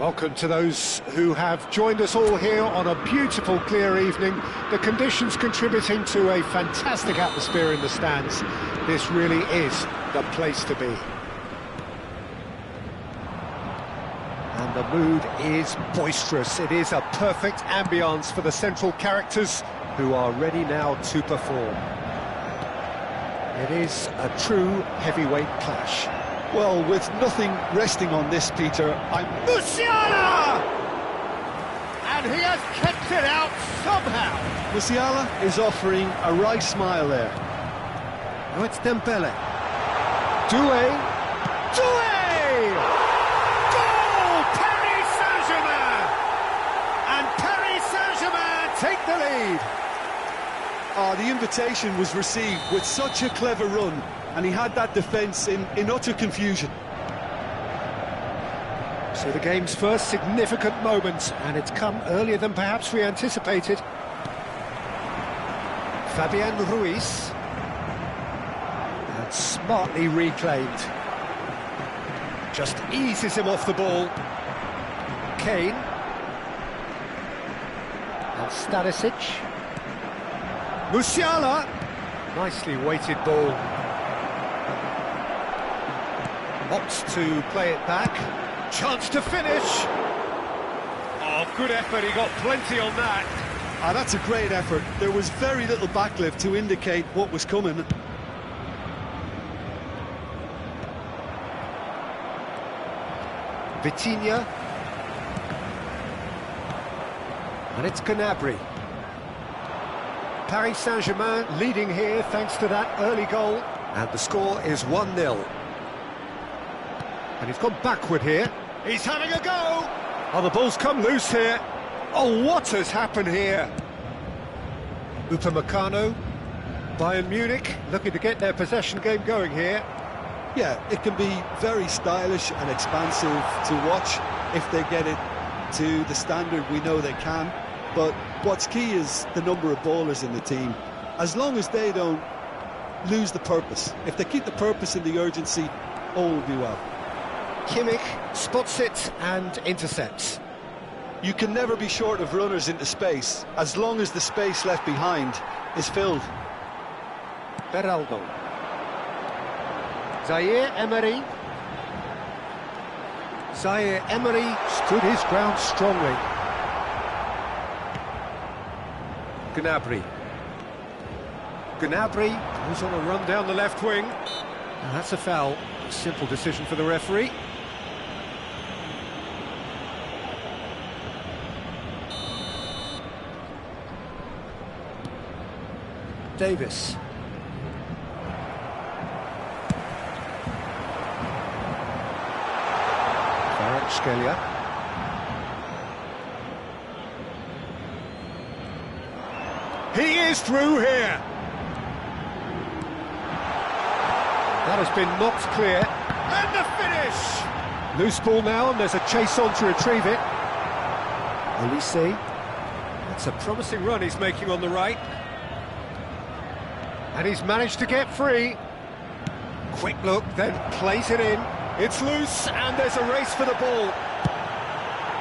Welcome to those who have joined us all here on a beautiful, clear evening. The conditions contributing to a fantastic atmosphere in the stands. This really is the place to be. And the mood is boisterous. It is a perfect ambience for the central characters who are ready now to perform. It is a true heavyweight clash. Well, with nothing resting on this, Peter, Musiala! And he has kept it out somehow. Musiala is offering a wry smile there. Now it's Dembele. Doué! Goal! Paris Saint-Germain! And Paris Saint-Germain take the lead. The invitation was received with such a clever run, and he had that defence in utter confusion. So the game's first significant moment, and it's come earlier than perhaps we anticipated. Fabian Ruiz. And smartly reclaimed. Just eases him off the ball. Kane. And Stanisic. Musiala. Nicely weighted ball. Opts to play it back. Chance to finish. Oh, good effort. He got plenty on that. That's a great effort. There was very little backlift to indicate what was coming. Vitinha. And it's Gnabry. Paris Saint-Germain leading here thanks to that early goal. And the score is 1-0. And he's gone backward here. He's having a go! Oh, the ball's come loose here. Oh, what has happened here? Upamecano, Bayern Munich, looking to get their possession game going here. Yeah, it can be very stylish and expansive to watch if they get it to the standard we know they can. But what's key is the number of ballers in the team. As long as they don't lose the purpose, if they keep the purpose and the urgency, all will be well. Kimmich spots it and intercepts. You can never be short of runners into space, as long as the space left behind is filled. Beraldo. Zaire Emery. Zaire Emery stood his ground strongly. Gnabry. Gnabry goes on a run down the left wing. And that's a foul. Simple decision for the referee. Davis. Kvaratskhelia. He is through here. That has been knocked clear. And the finish! Loose ball now, and there's a chase on to retrieve it. Olise. That's a promising run he's making on the right. And he's managed to get free. Quick look, then plays it in. It's loose, and there's a race for the ball.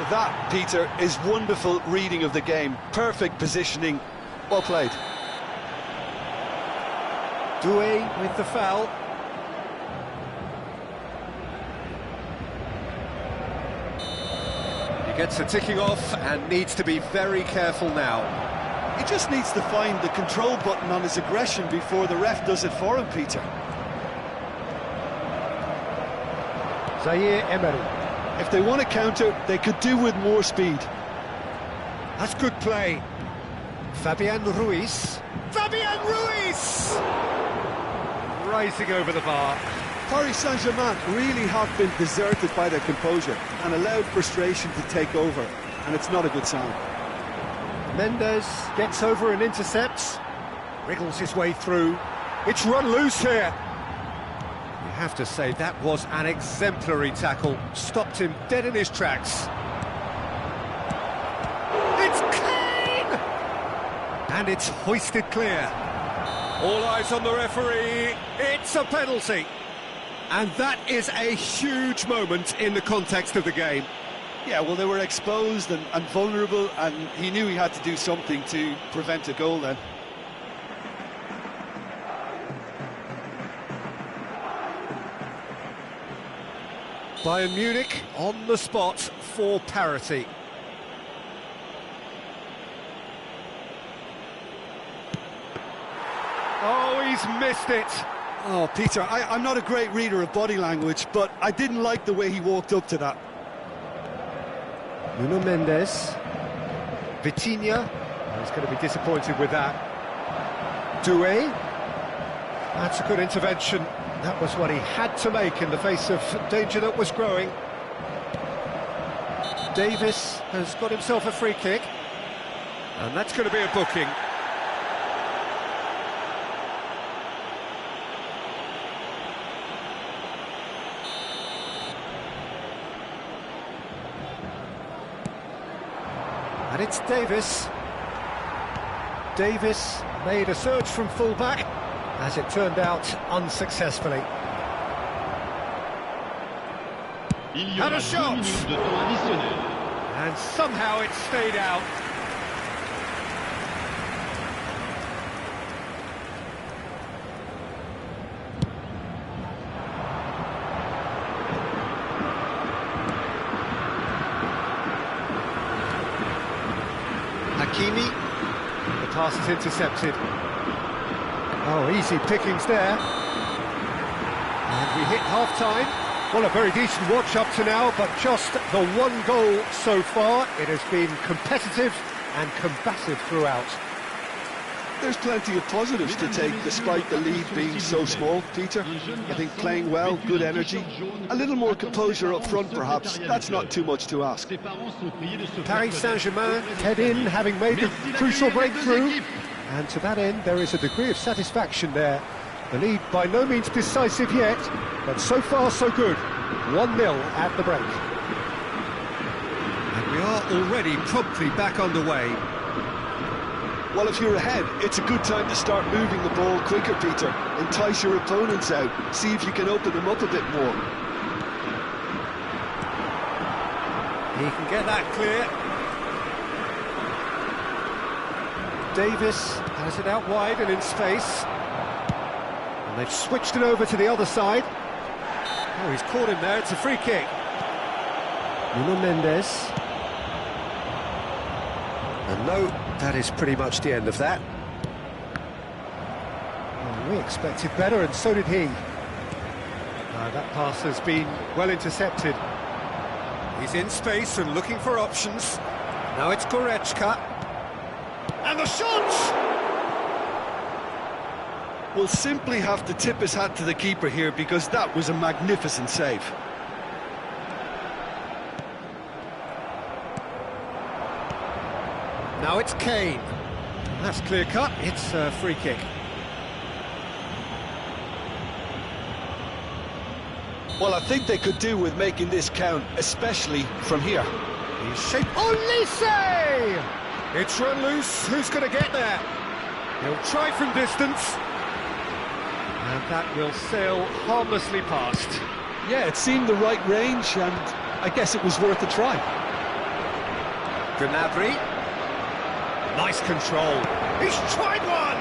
That, Peter, is wonderful reading of the game. Perfect positioning. Well played. Doué with the foul. He gets a ticking off and needs to be very careful now. He just needs to find the control button on his aggression before the ref does it for him, Peter. Zaire Emery. If they want to counter, they could do with more speed. That's good play. Fabian Ruiz. Fabian Ruiz! Rising over the bar. Paris Saint-Germain really have been deserted by their composure and allowed frustration to take over, and it's not a good sign. Mendes gets over and intercepts. Wriggles his way through. It's run loose here. You have to say that was an exemplary tackle. Stopped him dead in his tracks. It's Kane! And it's hoisted clear. All eyes on the referee. It's a penalty. And that is a huge moment in the context of the game. Yeah, well, they were exposed and vulnerable, and he knew he had to do something to prevent a goal then. Bayern Munich on the spot for parity. Oh, he's missed it. Oh, Peter, I'm not a great reader of body language, but I didn't like the way he walked up to that. Nuno Mendes. Vitinha. He's going to be disappointed with that. Doué. That's a good intervention. That was what he had to make in the face of danger that was growing. Davis has got himself a free kick. And that's going to be a booking. And it's Davis. Davis made a surge from full-back, as it turned out, unsuccessfully. And a shot! And somehow it stayed out. Hakimi, the pass is intercepted. Oh, easy pickings there. And we hit half-time. Well, a very decent watch up to now, but just the one goal so far. It has been competitive and combative throughout. There's plenty of positives to take despite the lead being so small, Peter. I think playing well, good energy, a little more composure up front perhaps, that's not too much to ask. Paris Saint-Germain head in, having made a crucial breakthrough, and to that end there is a degree of satisfaction there. The lead by no means decisive yet, but so far so good. 1-0 at the break. And we are already promptly back underway. Well, if you're ahead, it's a good time to start moving the ball quicker, Peter. Entice your opponents out, see if you can open them up a bit more. He can get that clear. Davis has it out wide and in space. And they've switched it over to the other side. Oh, he's caught him there, it's a free kick. Nuno Mendes. And no, that is pretty much the end of that. Well, we expected better, and so did he. That pass has been well intercepted. He's in space and looking for options. Now it's Goretzka. And the shot! We'll simply have to tip his hat to the keeper here because that was a magnificent save. Now it's Kane. That's clear-cut, it's a free kick. Well, I think they could do with making this count, especially from here. He's shaped... Olise! It's run loose, who's going to get there? He'll try from distance. And that will sail harmlessly past. Yeah, it seemed the right range, and I guess it was worth a try. Gnabry. Nice control. He's tried one!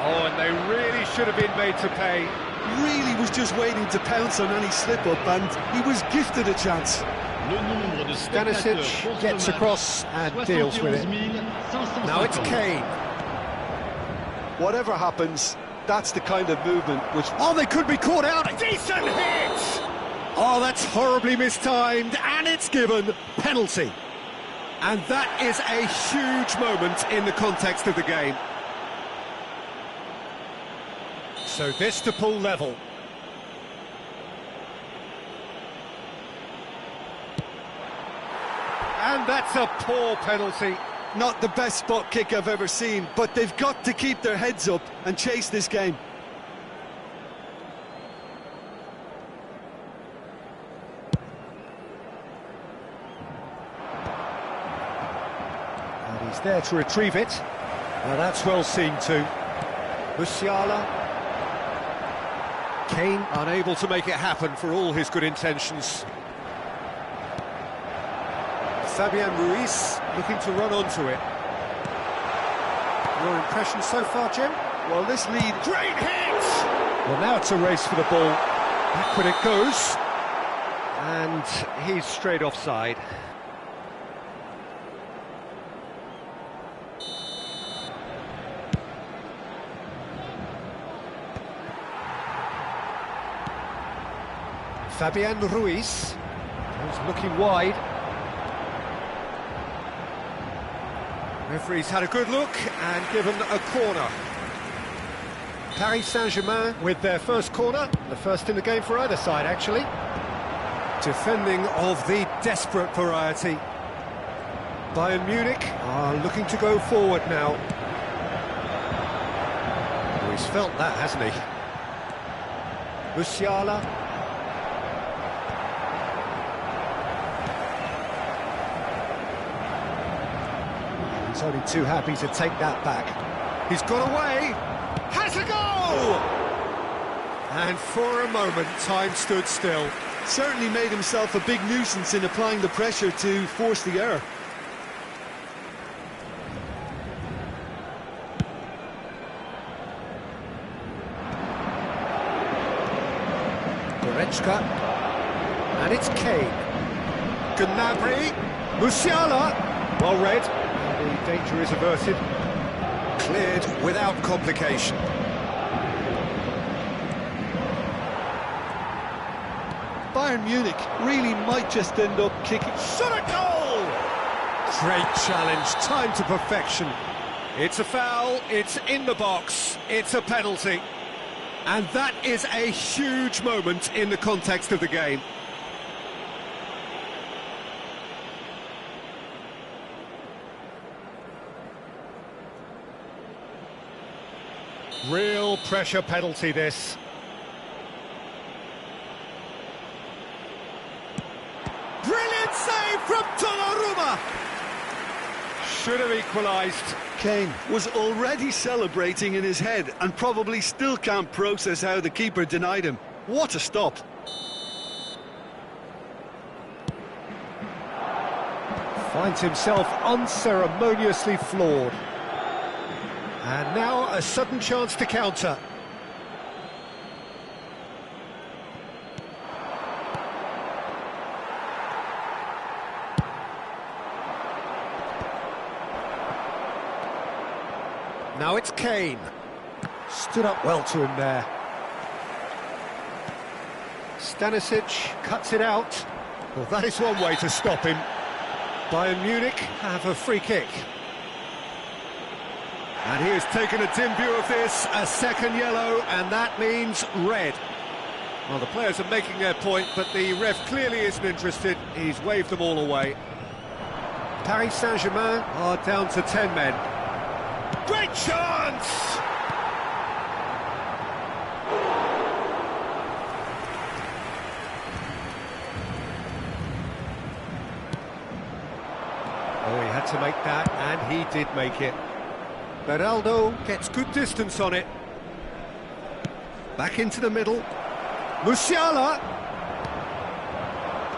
Oh, and they really should have been made to pay. Really was just waiting to pounce on any slip-up, and he was gifted a chance. Stanisic gets across and deals with it. Now it's Kane. Whatever happens, that's the kind of movement which... Oh, they could be caught out. Decent hit! Oh, that's horribly mistimed, and it's given. Penalty. And that is a huge moment in the context of the game. So this to pull level. And that's a poor penalty. Not the best spot kick I've ever seen, but they've got to keep their heads up and chase this game. And he's there to retrieve it. Now that's well seen too. Musiala. Kane unable to make it happen for all his good intentions. Fabian Ruiz looking to run onto it. Your impression so far, Jim? Well, this lead... Great hit! Well, now it's a race for the ball. Backward it goes. And he's straight offside. Fabian Ruiz was looking wide. Referee's had a good look and given a corner. Paris Saint-Germain with their first corner, the first in the game for either side, actually. Defending of the desperate variety. Bayern Munich are looking to go forward now. Oh, he's felt that, hasn't he? Musiala. He's only too happy to take that back. He's got away. Has a goal! And for a moment, time stood still. Certainly made himself a big nuisance in applying the pressure to force the error. Goretzka. And it's Kane. Gnabry. Musiala. Well read. And the danger is averted. Cleared without complication. Bayern Munich really might just end up kicking... Shot a goal! Great challenge, time to perfection. It's a foul, it's in the box, it's a penalty. And that is a huge moment in the context of the game. Real pressure penalty, this. Brilliant save from Donnarumma! Should have equalised. Kane was already celebrating in his head and probably still can't process how the keeper denied him. What a stop. Finds himself unceremoniously floored. And now a sudden chance to counter. Now it's Kane. Stood up well to him there. Stanisic cuts it out. Well, that is one way to stop him. Bayern Munich have a free kick. And he has taken a dim view of this, a second yellow, and that means red. Well, the players are making their point, but the ref clearly isn't interested. He's waved them all away. Paris Saint-Germain are down to 10 men. Great chance! Oh, he had to make that, and he did make it. Beraldo gets good distance on it. Back into the middle. Musiala!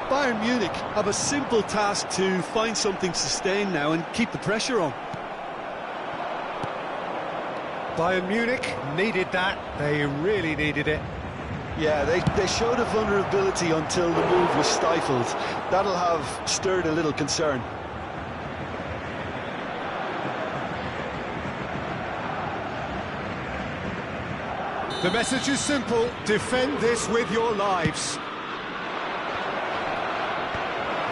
Bayern Munich have a simple task to find something sustained now and keep the pressure on. Bayern Munich needed that. They really needed it. Yeah, they showed a vulnerability until the move was stifled. That'll have stirred a little concern. The message is simple: defend this with your lives.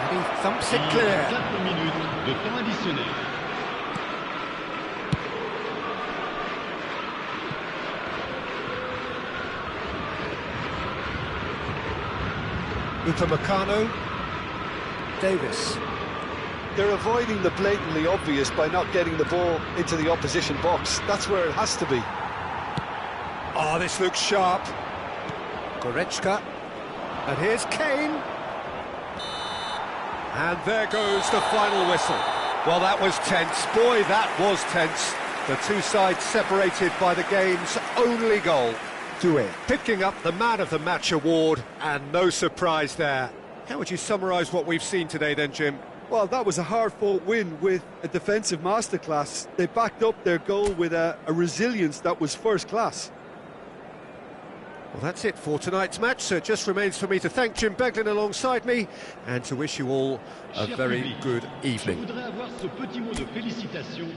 And he thumps it clear. 4 minutes de temps additionnel. Upamecano. Davis. They're avoiding the blatantly obvious by not getting the ball into the opposition box. That's where it has to be. Oh, this looks sharp. Goretzka. And here's Kane. And there goes the final whistle. Well, that was tense. Boy, that was tense. The two sides separated by the game's only goal. Picking up the Man of the Match award, and no surprise there. How would you summarise what we've seen today then, Jim? Well, that was a hard-fought win with a defensive masterclass. They backed up their goal with a resilience that was first class. Well, that's it for tonight's match, so it just remains for me to thank Jim Beglin alongside me and to wish you all a Cher very public, good evening. Je voudrais avoir ce petit mot de félicitations.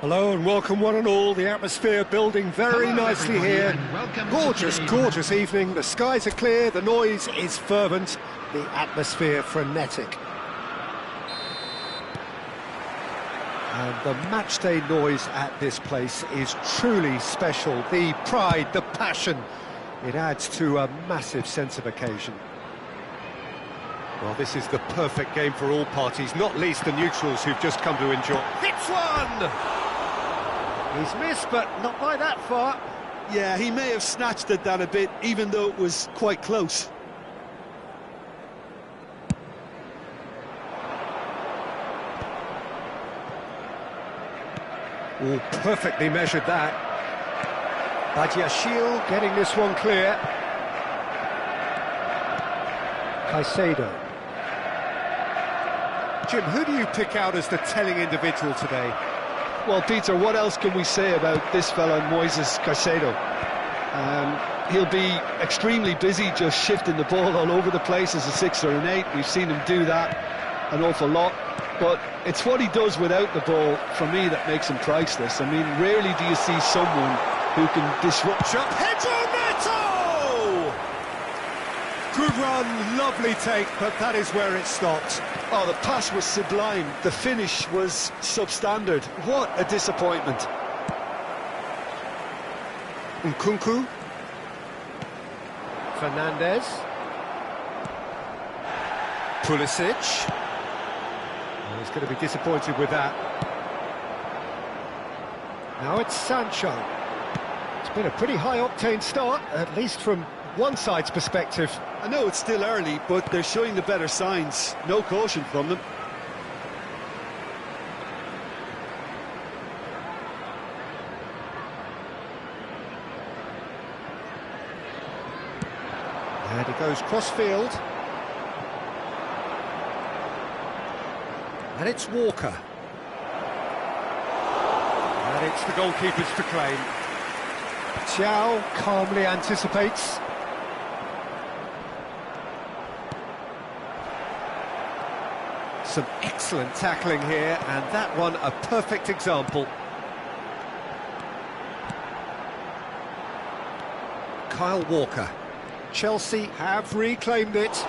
Hello and welcome one and all, the atmosphere building very Hello, nicely everybody, here. and welcome Gorgeous, to the- gorgeous evening, the skies are clear, the noise is fervent, the atmosphere frenetic. And the matchday noise at this place is truly special. The pride, the passion, it adds to a massive sense of occasion. Well, this is the perfect game for all parties, not least the neutrals who've just come to enjoy. Hits one! He's missed, but not by that far. Yeah, he may have snatched at that a bit, even though it was quite close. Oh, perfectly measured that. Badiashile getting this one clear. Caicedo. Jim, who do you pick out as the telling individual today? Well, Peter, what else can we say about this fella, Moises Caicedo? He'll be extremely busy just shifting the ball all over the place as a 6 or an 8. We've seen him do that an awful lot. But it's what he does without the ball, for me, that makes him priceless. I mean, rarely do you see someone who can disrupt... Pedro Neto! Good run, lovely take, but that is where it stopped. Oh, the pass was sublime. The finish was substandard. What a disappointment. Nkunku. Fernandez. Pulisic. Well, he's going to be disappointed with that. Now it's Sancho. It's been a pretty high-octane start, at least from one side's perspective. I know it's still early, but they're showing the better signs. No caution from them. And he goes cross-field. And it's Walker. And it's the goalkeepers to claim. Thiaw calmly anticipates. Some excellent tackling here, and that one a perfect example. Kyle Walker. Chelsea have reclaimed it.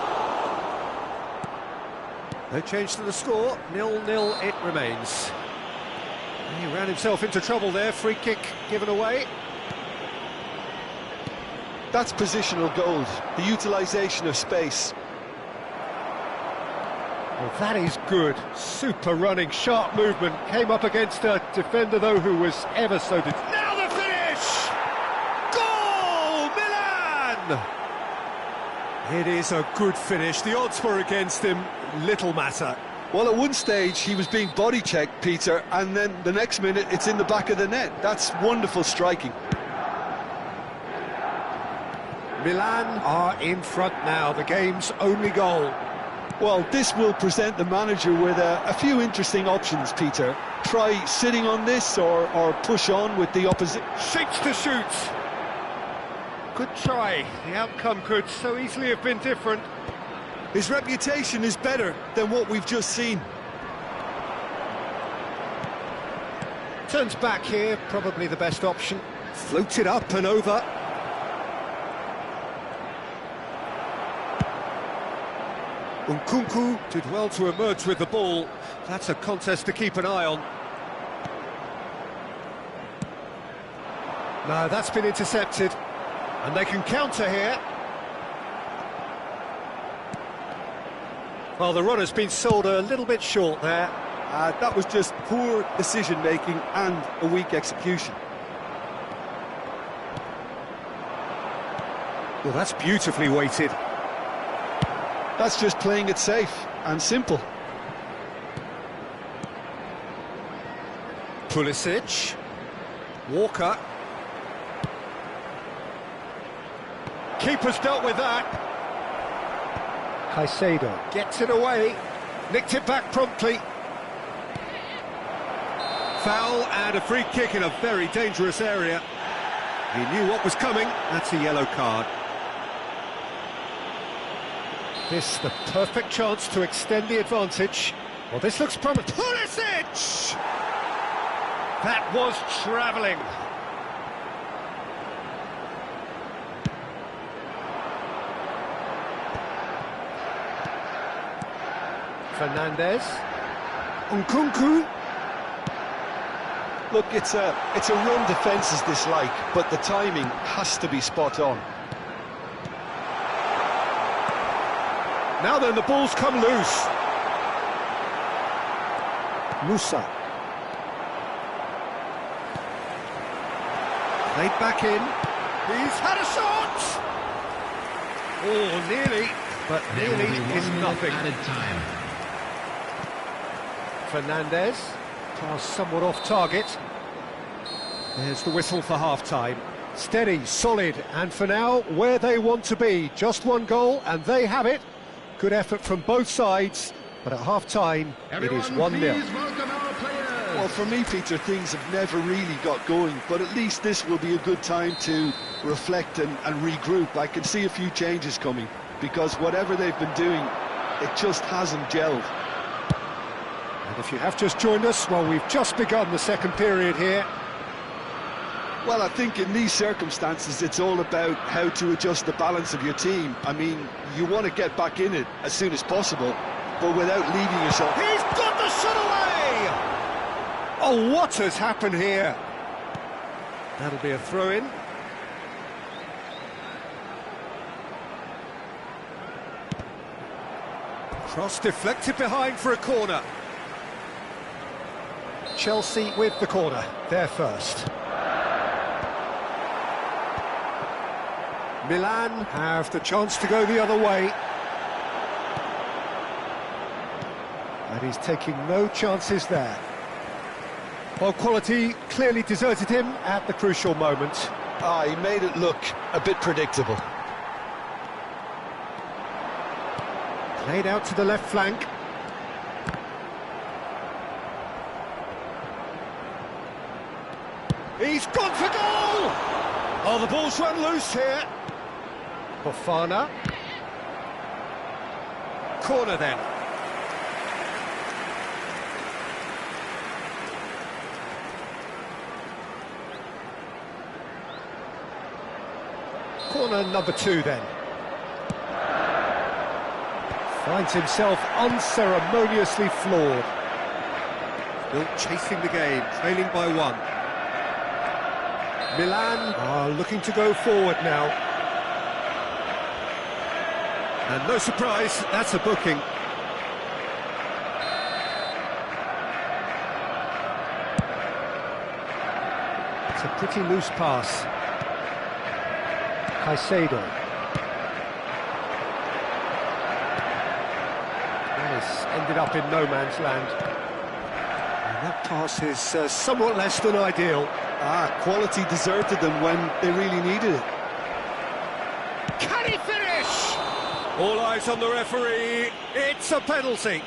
No change to the score, 0-0 it remains. He ran himself into trouble there, free kick given away. That's positional gold, the utilisation of space. Well, that is good. Super running, sharp movement. Came up against a defender, though, who was ever so... Now the finish! Goal! Milan! It is a good finish. The odds were against him. Little matter. Well, at one stage, he was being body-checked, Peter, and then the next minute, it's in the back of the net. That's wonderful striking. Milan are in front now. The game's only goal. Well, this will present the manager with a few interesting options, Peter. Try sitting on this or push on with the opposite. Seeks to shoot. Good try. The outcome could so easily have been different. His reputation is better than what we've just seen. Turns back here, probably the best option. Floated up and over. Nkunku did well to emerge with the ball. That's a contest to keep an eye on. No, that's been intercepted. And they can counter here. Well, the runner's been sold a little bit short there. That was just poor decision-making and a weak execution. Well, that's beautifully weighted. That's just playing it safe and simple. Pulisic. Walker. Keeper's dealt with that. Caicedo gets it away. Nicked it back promptly. Foul and a free kick in a very dangerous area. He knew what was coming. That's a yellow card. This the perfect chance to extend the advantage. Well, this looks promising. Pulisic! That was travelling. Fernandez. Nkunku. Look, it's a run defence's dislike, but the timing has to be spot on. Now then, the ball's come loose. Musa. Played back in. He's had a shot! Oh, nearly, but nearly is nothing. Added time. Fernandez. Pass somewhat off target. There's the whistle for half-time. Steady, solid, and for now, where they want to be. Just one goal, and they have it. Good effort from both sides, but at half-time, it is 1-0. Well, for me, Peter, things have never really got going, but at least this will be a good time to reflect and regroup. I can see a few changes coming, because whatever they've been doing, it just hasn't gelled. And if you have just joined us, well, we've just begun the second period here. Well, I think in these circumstances, it's all about how to adjust the balance of your team. I mean, you want to get back in it as soon as possible, but without leaving yourself... He's got the shot away! Oh, what has happened here? That'll be a throw-in. Cross deflected behind for a corner. Chelsea with the corner, they're first. Milan have the chance to go the other way. And he's taking no chances there. Well, quality clearly deserted him at the crucial moment. He made it look a bit predictable. Played out to the left flank. He's gone for goal! Oh, the ball's run loose here. Fofana. Corner then. Corner number 2 then. Finds himself unceremoniously floored. Still chasing the game, trailing by 1. Milan are looking to go forward now. And no surprise, that's a booking. It's a pretty loose pass. Caicedo. That has ended up in no man's land. And that pass is somewhat less than ideal. Quality deserted them when they really needed it. Can he finish? All eyes on the referee. It's a penalty.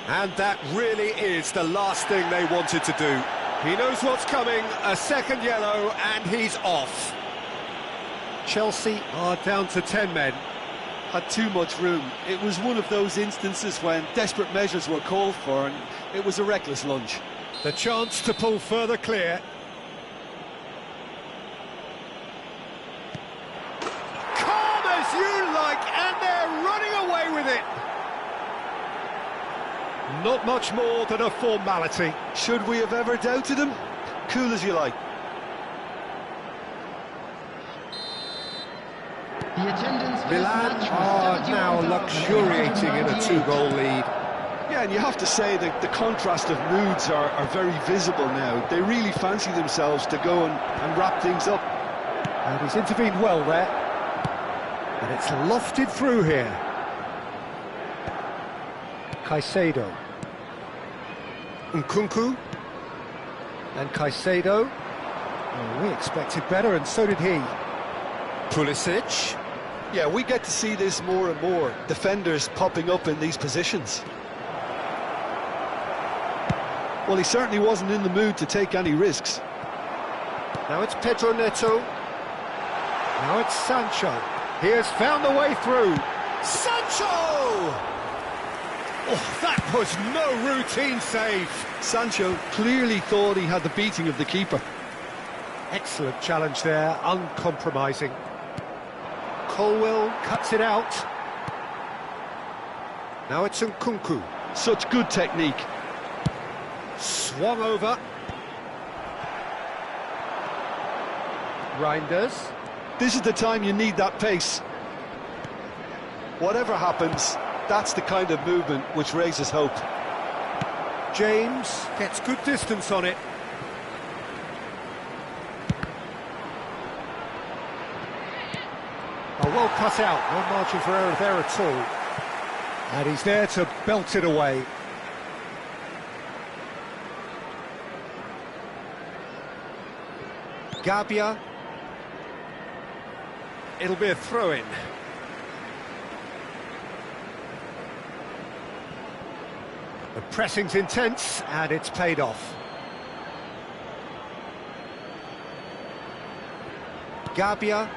And that really is the last thing they wanted to do. He knows what's coming, a second yellow, and he's off. Chelsea are down to 10 men. Had too much room. It was one of those instances when desperate measures were called for, and it was a reckless lunge. The chance to pull further clear. Calm as you like, and they're running away with it. Not much more than a formality. Should we have ever doubted him? Cool as you like. Milan are now luxuriating in a two-goal lead. Yeah, and you have to say that the contrast of moods are very visible now. They really fancy themselves to go and wrap things up. And he's intervened well there. And it's lofted through here. Caicedo. Nkunku. And Caicedo. Oh, we expected better, and so did he. Pulisic. Yeah, we get to see this more and more. Defenders popping up in these positions. Well, he certainly wasn't in the mood to take any risks. Now it's Pedro Neto. Now it's Sancho. He has found the way through. Sancho! Oh, that was no routine save. Sancho clearly thought he had the beating of the keeper. Excellent challenge there, uncompromising. Colwell cuts it out. Now it's Nkunku. Such good technique. Swung over. Reinders. This is the time you need that pace. Whatever happens, that's the kind of movement which raises hope. James gets good distance on it. Oh, well cut out, no margin for error there at all. And he's there to belt it away. Gabia. It'll be a throw-in. The pressing's intense, and it's paid off. Gabia.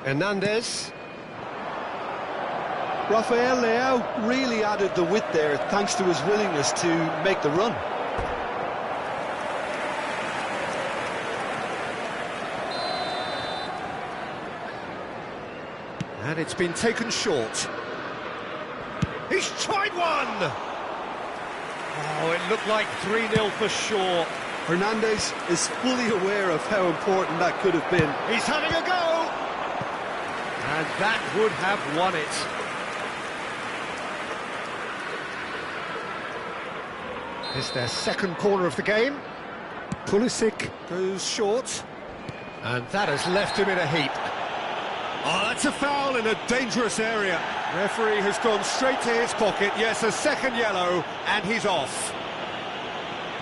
Hernandez. Rafael Leao really added the width there thanks to his willingness to make the run. And it's been taken short. He's tried one! Oh, it looked like 3-0 for sure. Hernandez is fully aware of how important that could have been. He's having a go! And that would have won it. It's their second corner of the game. Pulisic goes short. And that has left him in a heap. Oh, that's a foul in a dangerous area. Referee has gone straight to his pocket. Yes, a second yellow, and he's off.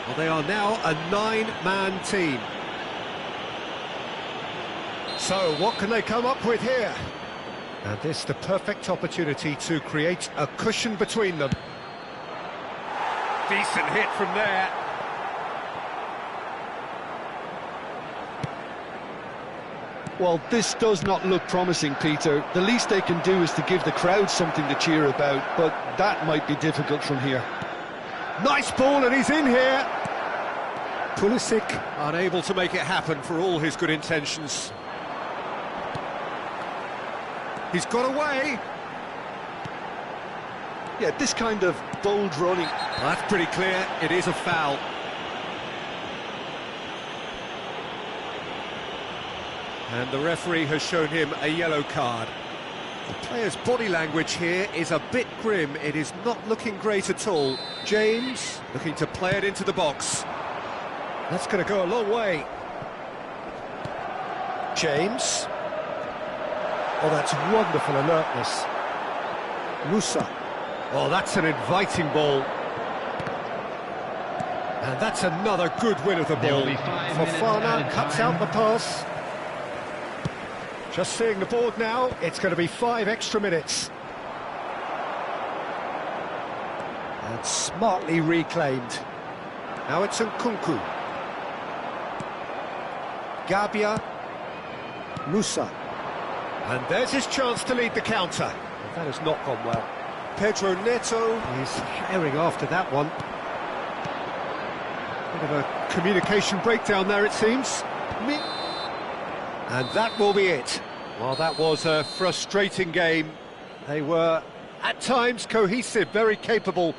Well, they are now a 9-man team. So, what can they come up with here? And this the perfect opportunity to create a cushion between them. Decent hit from there. Well, this does not look promising, Peter. The least they can do is to give the crowd something to cheer about, but that might be difficult from here. Nice ball, and he's in here. Pulisic unable to make it happen for all his good intentions. He's got away. Yeah, this kind of bold running. Well, that's pretty clear. It is a foul. And the referee has shown him a yellow card. The player's body language here is a bit grim. It is not looking great at all. James looking to play it into the box. That's going to go a long way. James. Oh, that's wonderful alertness. Musa. Oh, that's an inviting ball. And that's another good win of the ball. Fofana cuts out the pass. Just seeing the board now, it's going to be 5 extra minutes. And smartly reclaimed. Now it's Nkunku. Gabia. Musa. And there's his chance to lead the counter. That has not gone well. Pedro Neto is herring after that one. Bit of a communication breakdown there, it seems. And that will be it. Well, that was a frustrating game. They were, at times, cohesive, very capable,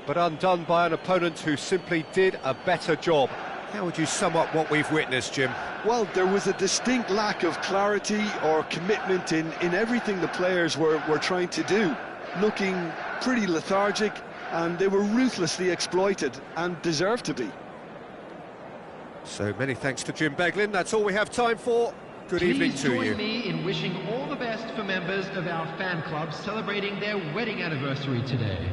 but undone by an opponent who simply did a better job. How would you sum up what we've witnessed, Jim? Well, there was a distinct lack of clarity or commitment in everything the players were trying to do. Looking pretty lethargic, and they were ruthlessly exploited and deserved to be. So many thanks to Jim Beglin. That's all we have time for. Good evening to you. Please join me in wishing all the best for members of our fan club celebrating their wedding anniversary today.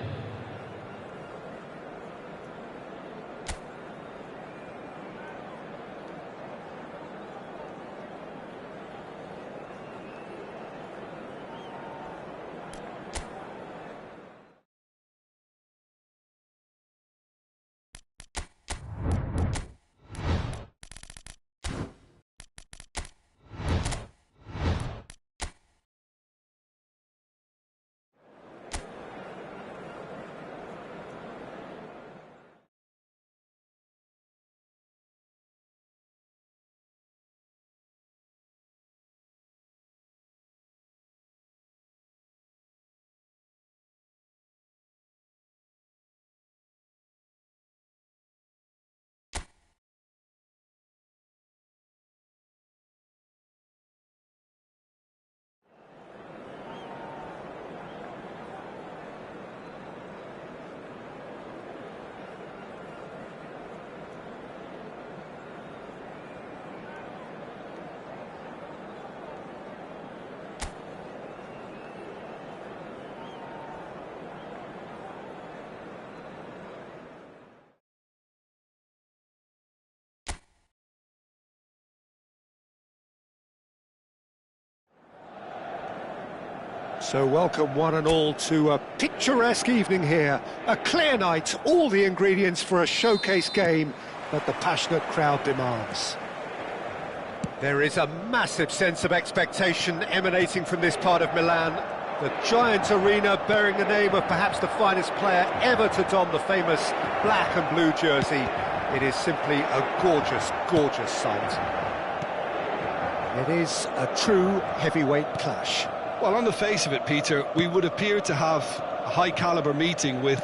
So welcome one and all to a picturesque evening here. A clear night, all the ingredients for a showcase game that the passionate crowd demands. There is a massive sense of expectation emanating from this part of Milan. The giant arena bearing the name of perhaps the finest player ever to don the famous black and blue jersey. It is simply a gorgeous, gorgeous sight. It is a true heavyweight clash. Well, on the face of it, Peter, we would appear to have a high-caliber meeting with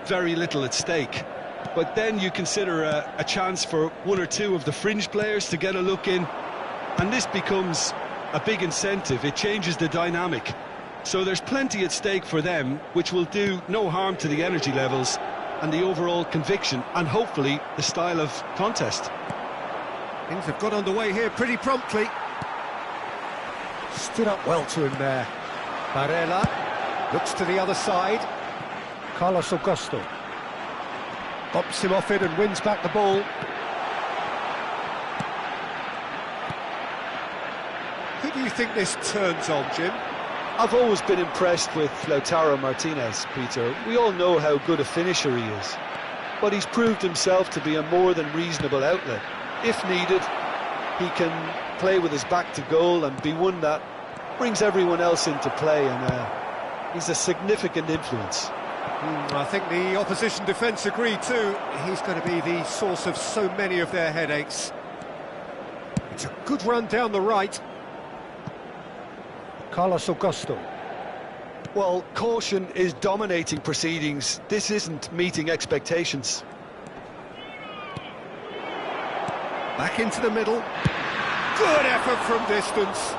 very little at stake. But then you consider a chance for one or two of the fringe players to get a look in, and this becomes a big incentive. It changes the dynamic. So there's plenty at stake for them, which will do no harm to the energy levels and the overall conviction, and hopefully the style of contest. Things have got underway here pretty promptly. Stood up well to him there. Barella looks to the other side. Carlos Augusto bops him off it and wins back the ball. Who do you think this turns on, Jim? I've always been impressed with Lautaro Martinez, Peter. We all know how good a finisher he is, but he's proved himself to be a more than reasonable outlet. If needed, he can play with his back to goal and be one that brings everyone else into play, and he's a significant influence. I think the opposition defence agree too. He's going to be the source of so many of their headaches. It's a good run down the right. Carlos Augusto. Well, caution is dominating proceedings. This isn't meeting expectations. Back into the middle. Good effort from distance.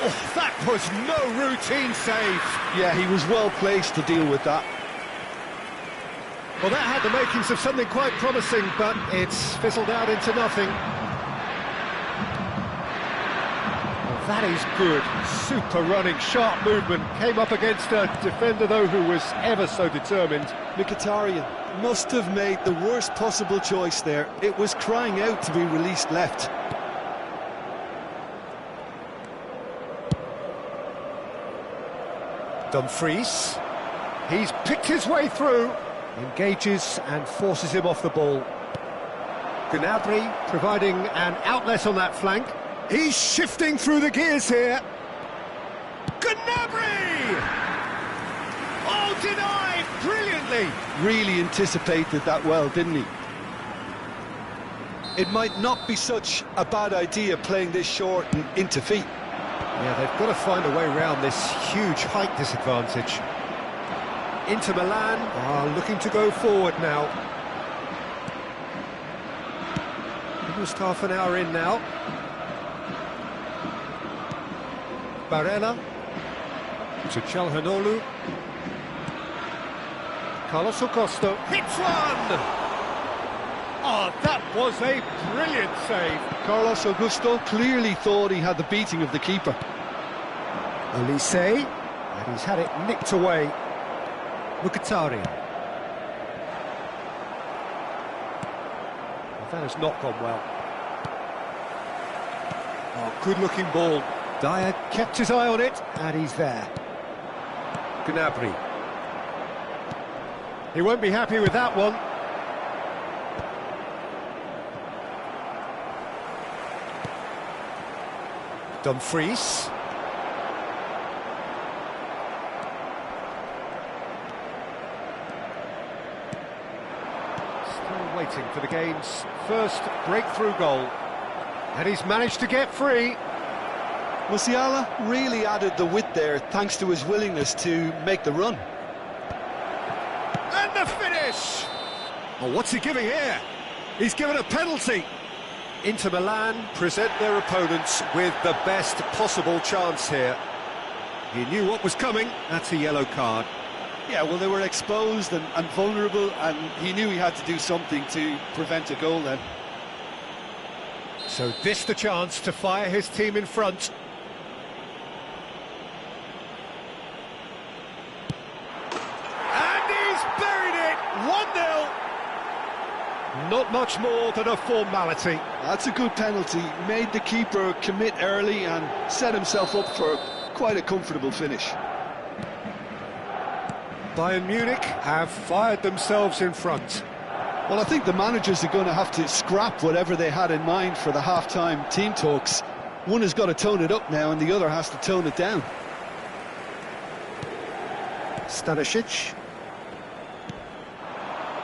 Oh, that was no routine save. Yeah, he was well placed to deal with that. Well, that had the makings of something quite promising, but it's fizzled out into nothing. Well, that is good. Super running, sharp movement. Came up against a defender, though, who was ever so determined. Mkhitaryan must have made the worst possible choice there. It was crying out to be released left. Dumfries, he's picked his way through, engages and forces him off the ball. Gnabry providing an outlet on that flank. He's shifting through the gears here. Gnabry! Oh, denied brilliantly. Really anticipated that well, didn't he? It might not be such a bad idea playing this short and into feet. Yeah, they've got to find a way around this huge height disadvantage. Inter Milan are looking to go forward now. Almost half an hour in now. Barella to Çalhanoğlu. Carlos Acosta hits one! Oh, that was a brilliant save. Carlos Augusto clearly thought he had the beating of the keeper. Olise, and he's had it nicked away. Mkhitaryan. Well, that has not gone well. Oh, good-looking ball. Dyer kept his eye on it, and he's there. Gnabry. He won't be happy with that one. Dumfries. Still waiting for the game's first breakthrough goal. And he's managed to get free. Musiala really added the width there thanks to his willingness to make the run. And the finish! Oh, what's he giving here? He's given a penalty. Inter Milan present their opponents with the best possible chance here. He knew what was coming. That's a yellow card. Yeah, well, they were exposed and vulnerable, and he knew he had to do something to prevent a goal then. So this the chance to fire his team in front. And he's buried it! 1-0! Not much more than a formality. That's a good penalty. Made the keeper commit early and set himself up for quite a comfortable finish. Bayern Munich have fired themselves in front. Well, I think the managers are going to have to scrap whatever they had in mind for the half-time team talks. One has got to tone it up now and the other has to tone it down. Stanisic.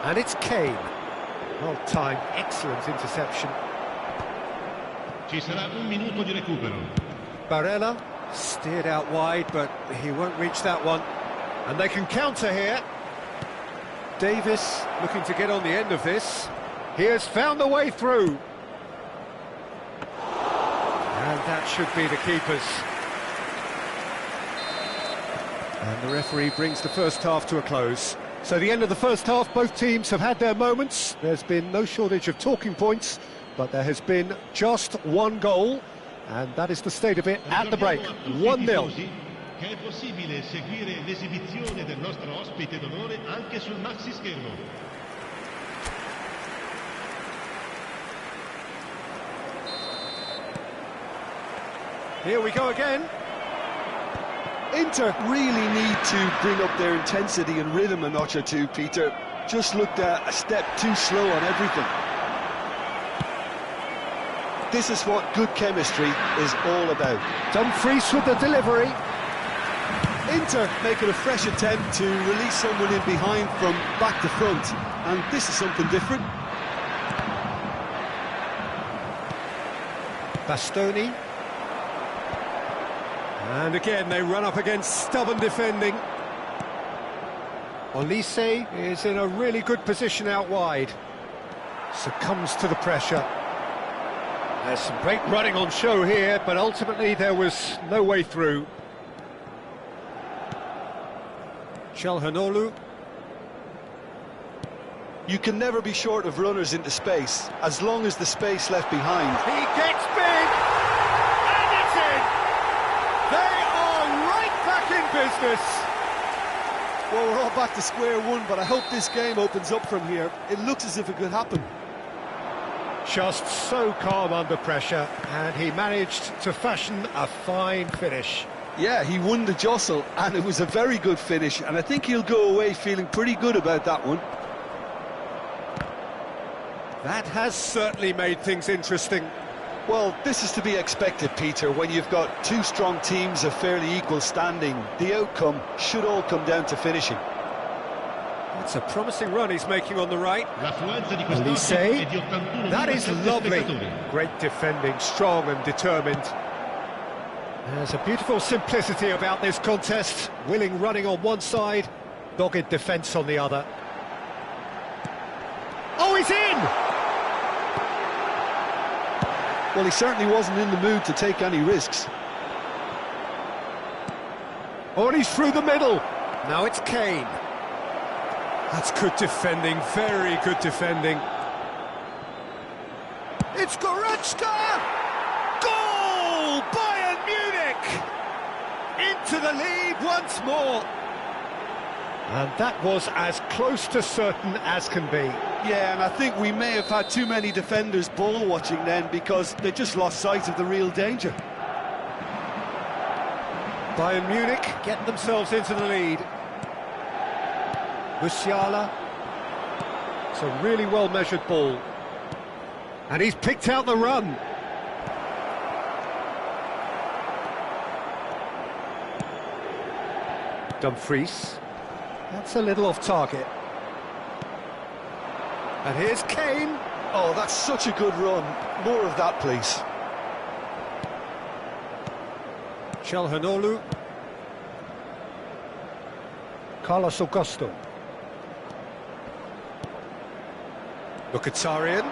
And it's Kane. Well-timed, excellent interception. Ci sarà un minuto di recupero. Barella steered out wide, but he won't reach that one. And they can counter here. Davis looking to get on the end of this. He has found the way through. And that should be the keepers. And the referee brings the first half to a close. So the end of the first half, both teams have had their moments. There's been no shortage of talking points, but there has been just one goal, and that is the state of it at the break. 1-0. Che è possibile seguire l'esibizione del nostro ospite d'onore anche sul maxi schermo. Here we go again. Inter really need to bring up their intensity and rhythm a notch or two, Peter. Just looked a step too slow on everything. This is what good chemistry is all about. Dumfries with the delivery. Inter making a fresh attempt to release someone in behind from back to front, and this is something different. Bastoni. And again, they run up against stubborn defending. Olise is in a really good position out wide. Succumbs to the pressure. There's some great running on show here, but ultimately there was no way through. Çalhanoğlu. You can never be short of runners into space, as long as the space left behind. He gets big, and it's in! They are right back in business! Well, we're all back to square one, but I hope this game opens up from here. It looks as if it could happen. Just so calm under pressure, and he managed to fashion a fine finish. Yeah, he won the jostle, and it was a very good finish, and I think he'll go away feeling pretty good about that one. That has certainly made things interesting. Well, this is to be expected, Peter, when you've got two strong teams of fairly equal standing. The outcome should all come down to finishing. It's a promising run he's making on the right. L'affluenza di quest'oggi Elise, è di 81.000 that is lovely. spettatori. Great defending, strong and determined. There's a beautiful simplicity about this contest. Willing running on one side, dogged defence on the other. Oh, he's in! Well, he certainly wasn't in the mood to take any risks. Oh, and he's through the middle. Now it's Kane. That's good defending, very good defending. It's Goretzka! Goal! Bayern Munich! Into the lead once more. And that was as close to certain as can be. Yeah, and I think we may have had too many defenders ball watching then because they just lost sight of the real danger. Bayern Munich get themselves into the lead. Musiala. It's a really well-measured ball. And he's picked out the run. Dumfries. That's a little off target. And here's Kane. Oh, that's such a good run. More of that, please. Çalhanoğlu. Carlos Augusto. Mkhitaryan.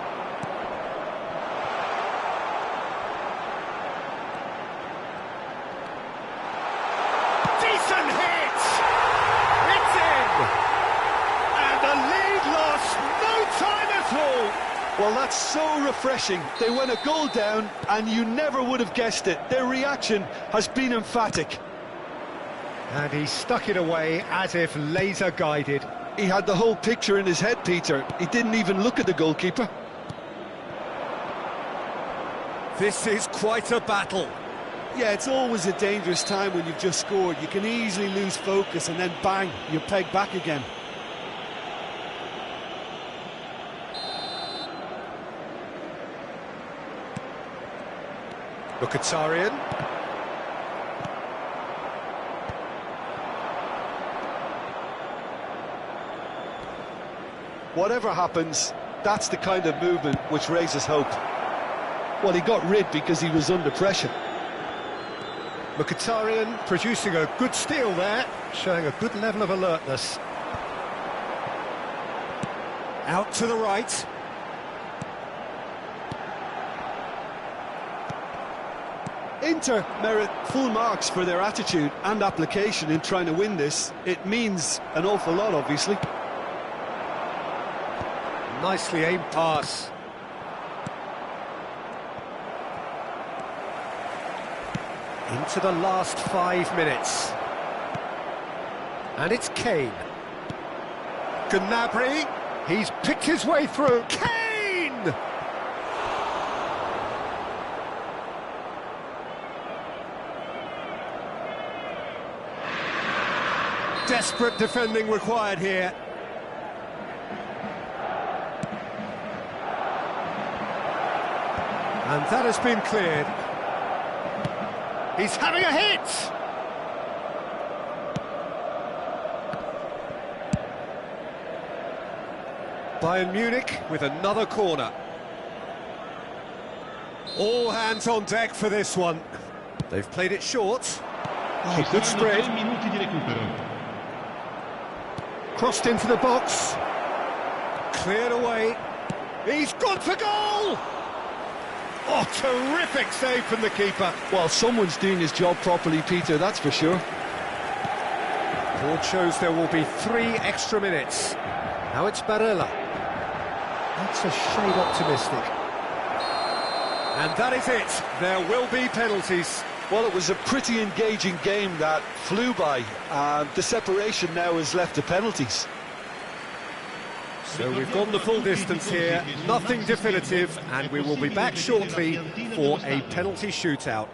Decent hit! It's in! And the lead lost no time at all! Well, that's so refreshing. They went a goal down, and you never would have guessed it. Their reaction has been emphatic. And he stuck it away as if laser-guided. He had the whole picture in his head, Peter. He didn't even look at the goalkeeper. This is quite a battle. Yeah, it's always a dangerous time when you've just scored. You can easily lose focus and then bang, you're pegged back again. Mkhitaryan. Whatever happens, that's the kind of movement which raises hope. Well, he got rid because he was under pressure. Mkhitaryan producing a good steal there, showing a good level of alertness. Out to the right. Inter merit full marks for their attitude and application in trying to win this. It means an awful lot, obviously. Nicely aimed pass. Into the last 5 minutes. And it's Kane. Gnabry, he's picked his way through. Kane! Desperate defending required here. And that has been cleared. He's having a hit! Bayern Munich with another corner. All hands on deck for this one. They've played it short. Oh, good spread. Minuti di recupero. Crossed into the box. Cleared away. He's gone for goal! Oh, terrific save from the keeper. Well, someone's doing his job properly, Peter, that's for sure. Board shows there will be 3 extra minutes. Now it's Barella. That's a shade optimistic. And that is it. There will be penalties. Well, it was a pretty engaging game that flew by. The separation now is left to penalties. So we've gone the full distance here, nothing definitive, and we will be back shortly for a penalty shootout.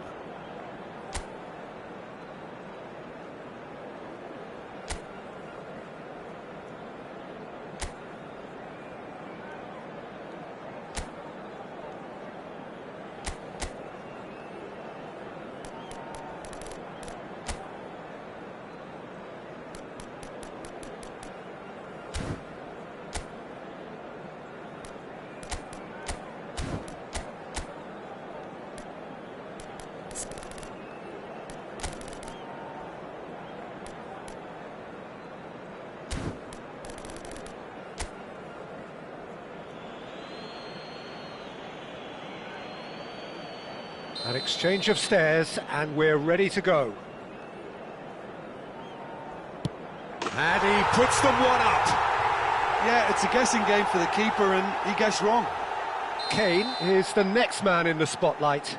Exchange of stares, and we're ready to go. And he puts them one up. Yeah, it's a guessing game for the keeper, and he guessed wrong. Kane is the next man in the spotlight.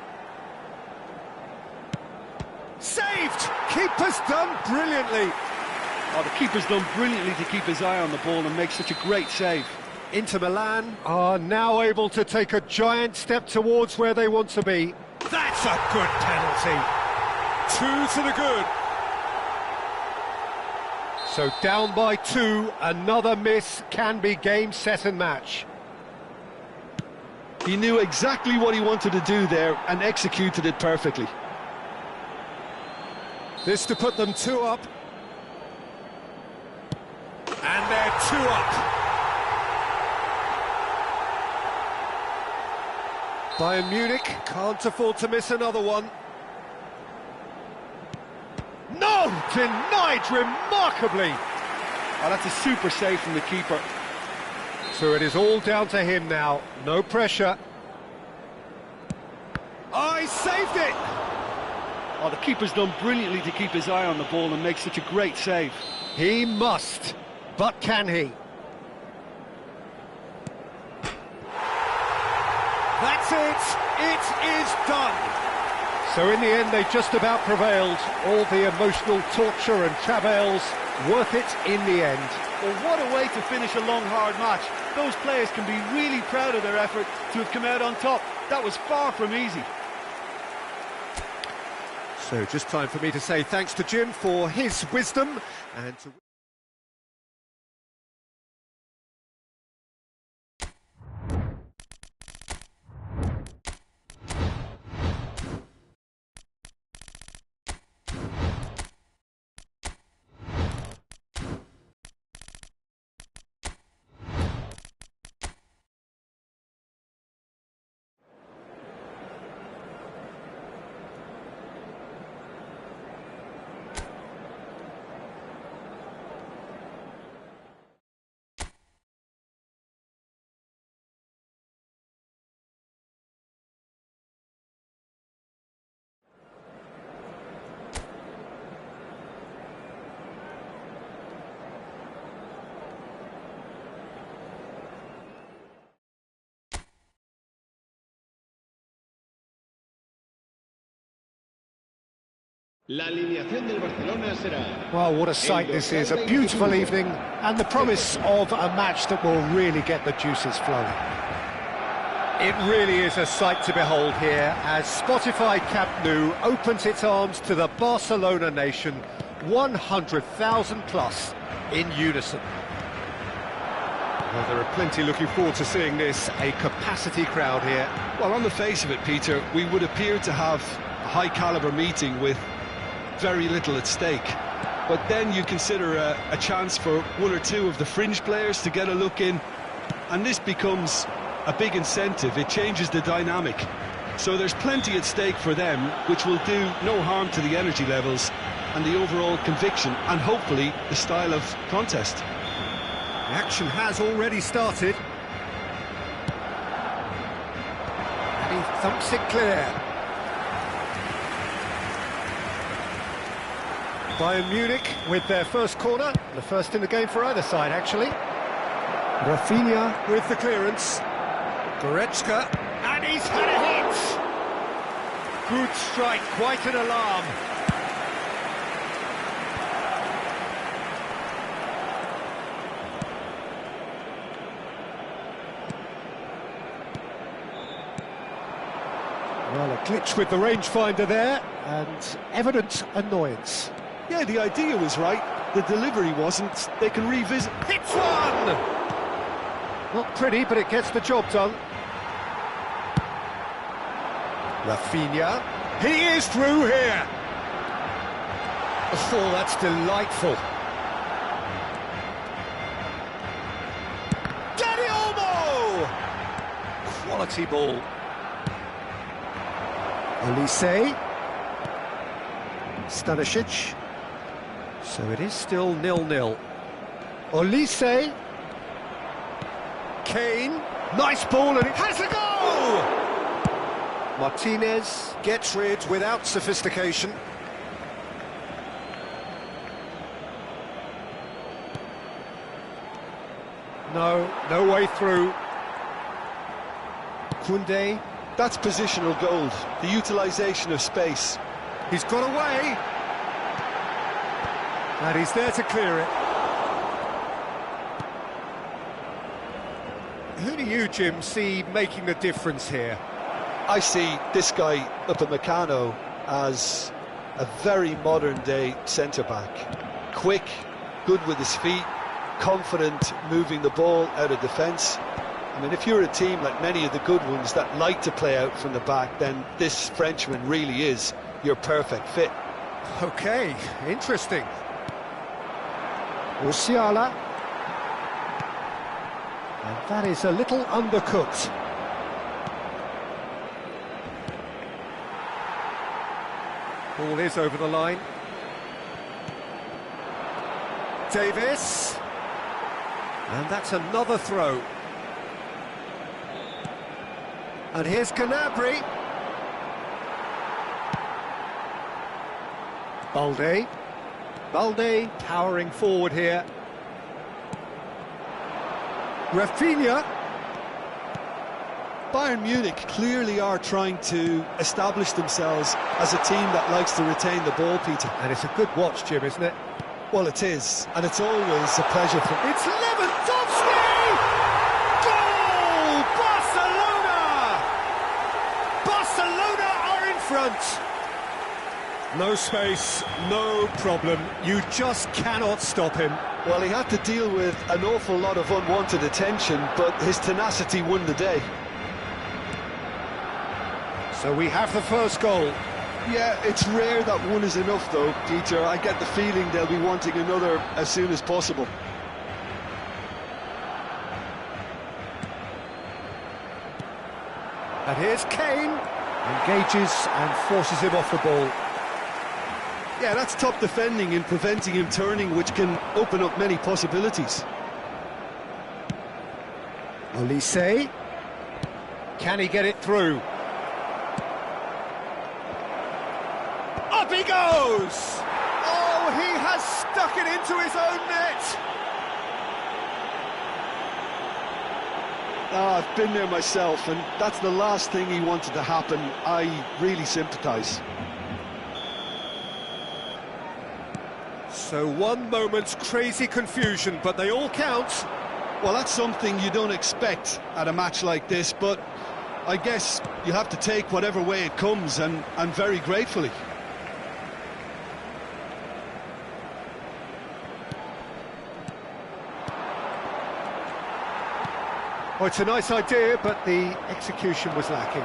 Saved! Keeper's done brilliantly. Oh, the keeper's done brilliantly to keep his eye on the ball and make such a great save. Inter Milan are now able to take a giant step towards where they want to be. That's a good penalty. 2 to the good. So down by 2, another miss can be game, set and match. He knew exactly what he wanted to do there and executed it perfectly. This to put them 2 up. And they're 2 up. Bayern Munich can't afford to miss another one. No! Denied remarkably! Oh, that's a super save from the keeper. So it is all down to him now. No pressure. Oh, he saved it! Oh, the keeper's done brilliantly to keep his eye on the ball and make such a great save. He must, but can he? That's it! It is done! So in the end, they just about prevailed. All the emotional torture and travails, worth it in the end. Well, what a way to finish a long, hard match. Those players can be really proud of their effort to have come out on top. That was far from easy. So just time for me to say thanks to Jim for his wisdom and to... La alineación del Barcelona será... Well, what a sight this is, a beautiful evening, and the promise of a match that will really get the juices flowing. It really is a sight to behold here, as Spotify Camp Nou opens its arms to the Barcelona nation, 100,000 plus in unison. Well, there are plenty looking forward to seeing this, a capacity crowd here. Well, on the face of it, Peter, we would appear to have a high-caliber meeting with very little at stake. But then you consider a chance for 1 or 2 of the fringe players to get a look in, and this becomes a big incentive. It changes the dynamic. So there's plenty at stake for them, which will do no harm to the energy levels and the overall conviction, and hopefully the style of contest. The action has already started. And he thumps it clear. Bayern Munich with their first corner, the first in the game for either side, actually. Rafinha with the clearance. Goretzka, and he's had a hit! Good strike, quite an alarm. Well, a glitch with the rangefinder there, and evident annoyance. Yeah, the idea was right, the delivery wasn't. They can revisit. Hits one! Not pretty, but it gets the job done. Rafinha, he is through here! Oh, that's delightful. Dani Olmo! Quality ball. Olise. Stanisic. So it is still 0-0. Olise. Kane. Nice ball, and it has a goal! Martinez gets rid without sophistication. No way through. Koundé. That's positional gold, the utilisation of space. He's got away. And he's there to clear it. Who do you, Jim, see making the difference here? I see this guy up at Meccano as a very modern-day centre-back. Quick, good with his feet, confident moving the ball out of defence. I mean, if you're a team like many of the good ones that like to play out from the back, then this Frenchman really is your perfect fit. Okay, interesting. Musiala. And that is a little undercooked. Ball is over the line. Davis. And that's another throw. And here's Gnabry. Balde powering forward here. Rafinha. Bayern Munich clearly are trying to establish themselves as a team that likes to retain the ball, Peter. And it's a good watch, Jim, isn't it? Well, it is, and it's always a pleasure for... It's Lewandowski! Goal! Barcelona! Barcelona are in front! No space, no problem. You just cannot stop him. Well, he had to deal with an awful lot of unwanted attention, but his tenacity won the day. So we have the first goal. Yeah, it's rare that one is enough, though, Peter. I get the feeling they'll be wanting another as soon as possible. And here's Kane. Engages and forces him off the ball. Yeah, that's top defending and preventing him turning, which can open up many possibilities. Olise. Can he get it through? Up he goes! Oh, he has stuck it into his own net! I've been there myself, and that's the last thing he wanted to happen. I really sympathise. So one moment's crazy confusion, but they all count. Well, that's something you don't expect at a match like this, but I guess you have to take whatever way it comes, and very gratefully. Oh, it's a nice idea, but the execution was lacking.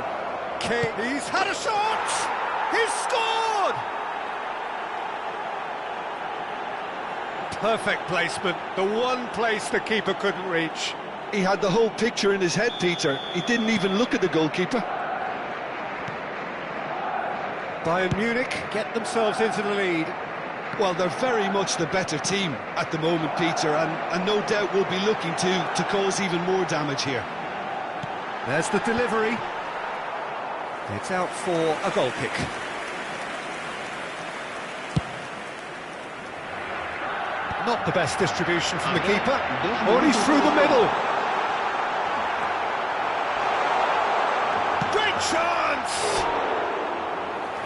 Kane, he's had a shot! He's scored! Perfect placement, the one place the keeper couldn't reach. He had the whole picture in his head, Peter. He didn't even look at the goalkeeper. Bayern Munich get themselves into the lead. Well, they're very much the better team at the moment, Peter, and no doubt will be looking to cause even more damage here. There's the delivery. It's out for a goal kick. Not the best distribution from the keeper. Oh, he's through the middle. Great chance!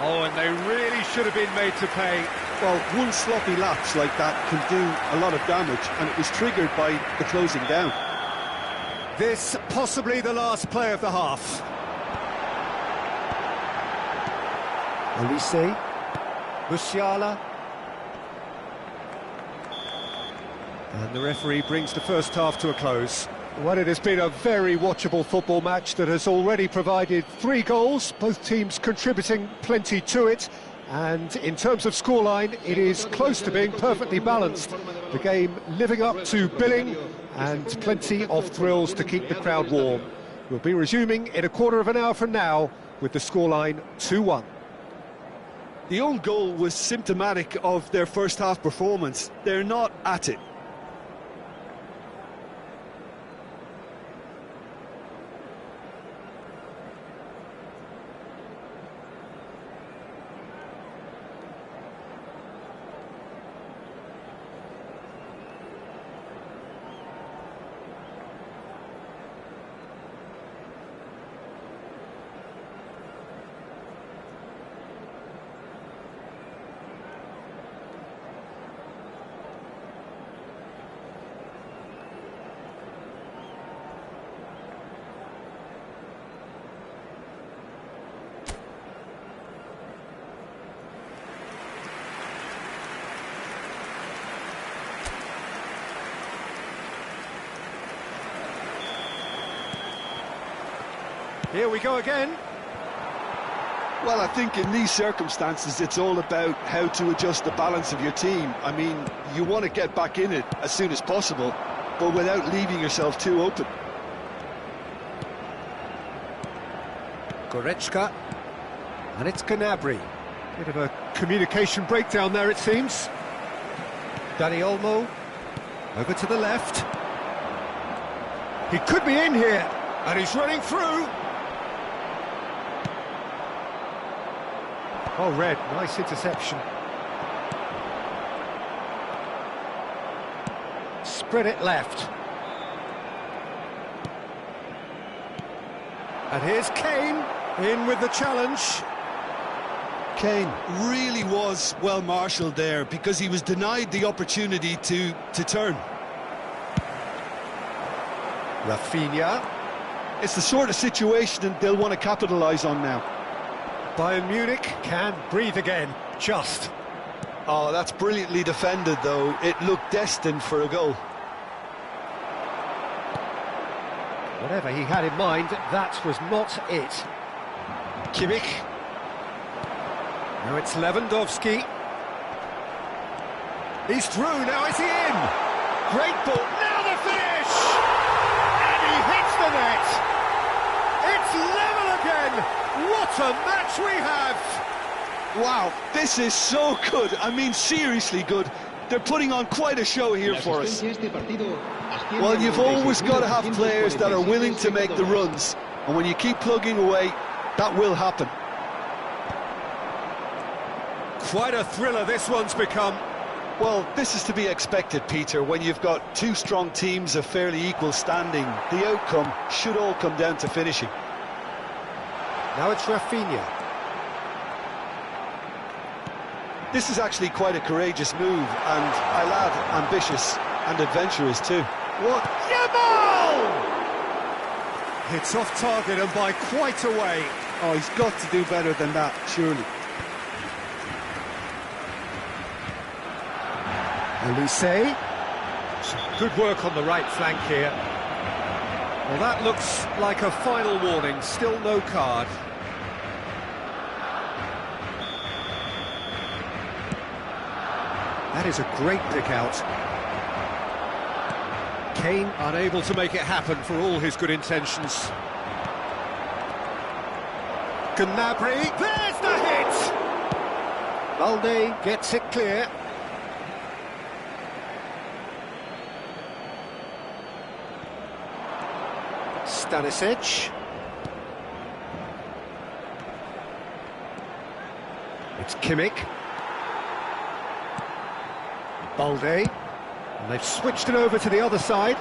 Oh, and they really should have been made to pay. Well, one sloppy lapse like that can do a lot of damage, and it was triggered by the closing down. This possibly the last play of the half. Olise, Musiala. And the referee brings the first half to a close. Well, it has been a very watchable football match that has already provided 3 goals, both teams contributing plenty to it. And in terms of scoreline, it is close to being perfectly balanced. The game living up to billing and plenty of thrills to keep the crowd warm. We'll be resuming in a quarter of an hour from now with the scoreline 2-1. The own goal was symptomatic of their first half performance. They're not at it. Here we go again. Well, I think in these circumstances, it's all about how to adjust the balance of your team. I mean, you want to get back in it as soon as possible, but without leaving yourself too open. Goretzka, and it's Gnabry. Bit of a communication breakdown there, it seems. Dani Olmo, over to the left. He could be in here, and he's running through. Oh, Red, nice interception. Spread it left. And here's Kane, in with the challenge. Kane really was well marshalled there because he was denied the opportunity to turn. Rafinha. It's the sort of situation they'll want to capitalise on now. Bayern Munich can breathe again, just. Oh, that's brilliantly defended, though. It looked destined for a goal. Whatever he had in mind, that was not it. Kimmich. Now it's Lewandowski. He's through, now is he in? Great ball, now the finish! And he hits the net! It's level again! What a match we have! Wow, this is so good. I mean, seriously good. They're putting on quite a show here for us. Well, you've always got to have players that are willing to make the runs, and when you keep plugging away, that will happen. Quite a thriller this one's become. Well, this is to be expected, Peter. When you've got two strong teams of fairly equal standing, the outcome should all come down to finishing. Now it's Rafinha. This is actually quite a courageous move, and I lad, ambitious and adventurous too. What? Jamal! It's off target and by quite a way. Oh, he's got to do better than that, surely. Olise. Good work on the right flank here. Well, that looks like a final warning, still no card. That is a great pick out. Kane unable to make it happen for all his good intentions. Gnabry, there's the hit! Balde gets it clear. Stanisic. It's Kimmich. Balde. And they've switched it over to the other side.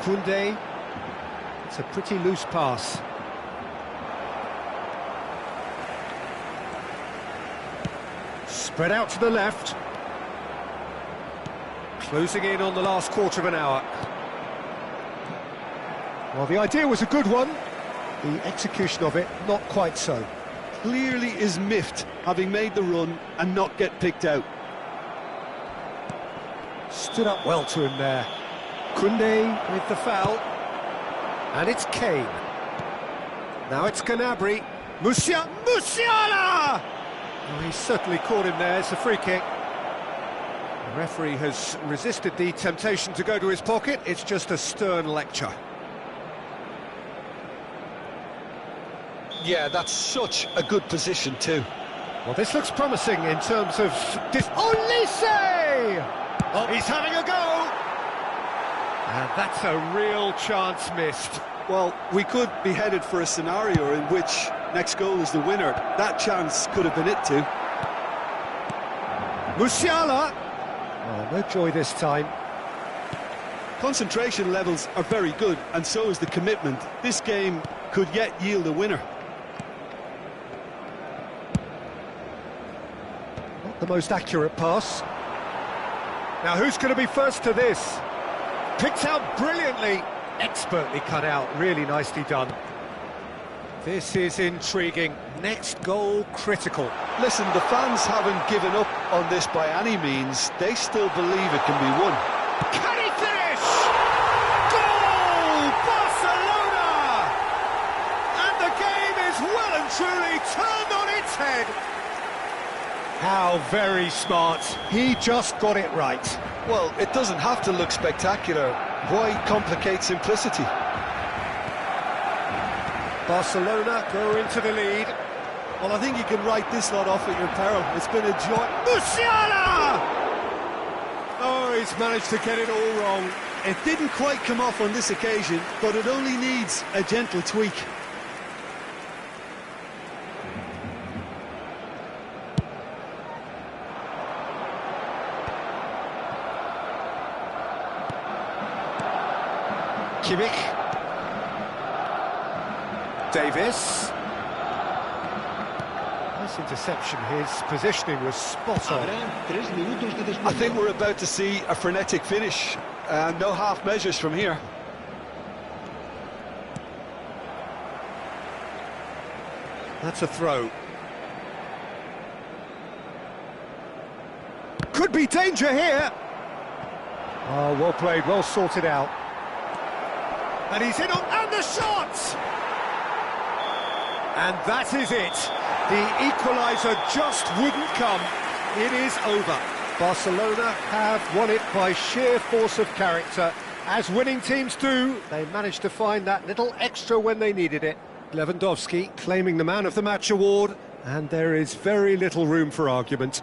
Koundé. It's a pretty loose pass. Spread out to the left. Closing in on the last quarter of an hour. Well, the idea was a good one. The execution of it, not quite so. Clearly is miffed, having made the run and not get picked out. Stood up well to him there. Koundé with the foul. And it's Kane. Now it's Gnabry. Musiala! Oh, he's certainly caught him there. It's a free kick. The referee has resisted the temptation to go to his pocket. It's just a stern lecture. Yeah, that's such a good position too. Well, this looks promising in terms of... Olise! Oh, he's having a go! And that's a real chance missed. Well, we could be headed for a scenario in which next goal is the winner. That chance could have been it too. Musiala! Oh, no joy this time. Concentration levels are very good, and so is the commitment. This game could yet yield a winner. Not the most accurate pass. Now, who's going to be first to this? Picked out brilliantly. Expertly cut out. Really nicely done. This is intriguing. Next goal, critical. Listen, the fans haven't given up on this by any means. They still believe it can be won. Can he finish? Goal! Barcelona! truly turned on its head. How very smart. He just got it right. Well, it doesn't have to look spectacular. Why complicate simplicity? Barcelona go into the lead. Well, I think you can write this lot off at your peril. It's been a joy. Musiala! Oh, he's managed to get it all wrong. It didn't quite come off on this occasion, but it only needs a gentle tweak. Kimmich. Davis. Nice interception. His positioning was spot on. I think we're about to see a frenetic finish. No half measures from here. That's a throw. Could be danger here. Oh, well played, well sorted out. And he's in on, and the shot! And that is it. The equaliser just wouldn't come. It is over. Barcelona have won it by sheer force of character. As winning teams do, they managed to find that little extra when they needed it. Lewandowski claiming the Man of the Match award, and there is very little room for argument.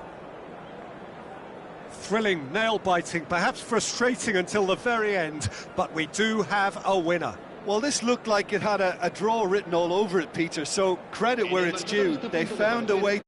Thrilling, nail-biting, perhaps frustrating until the very end, but we do have a winner. Well, this looked like it had a draw written all over it, Peter, so credit where it's due. They found a way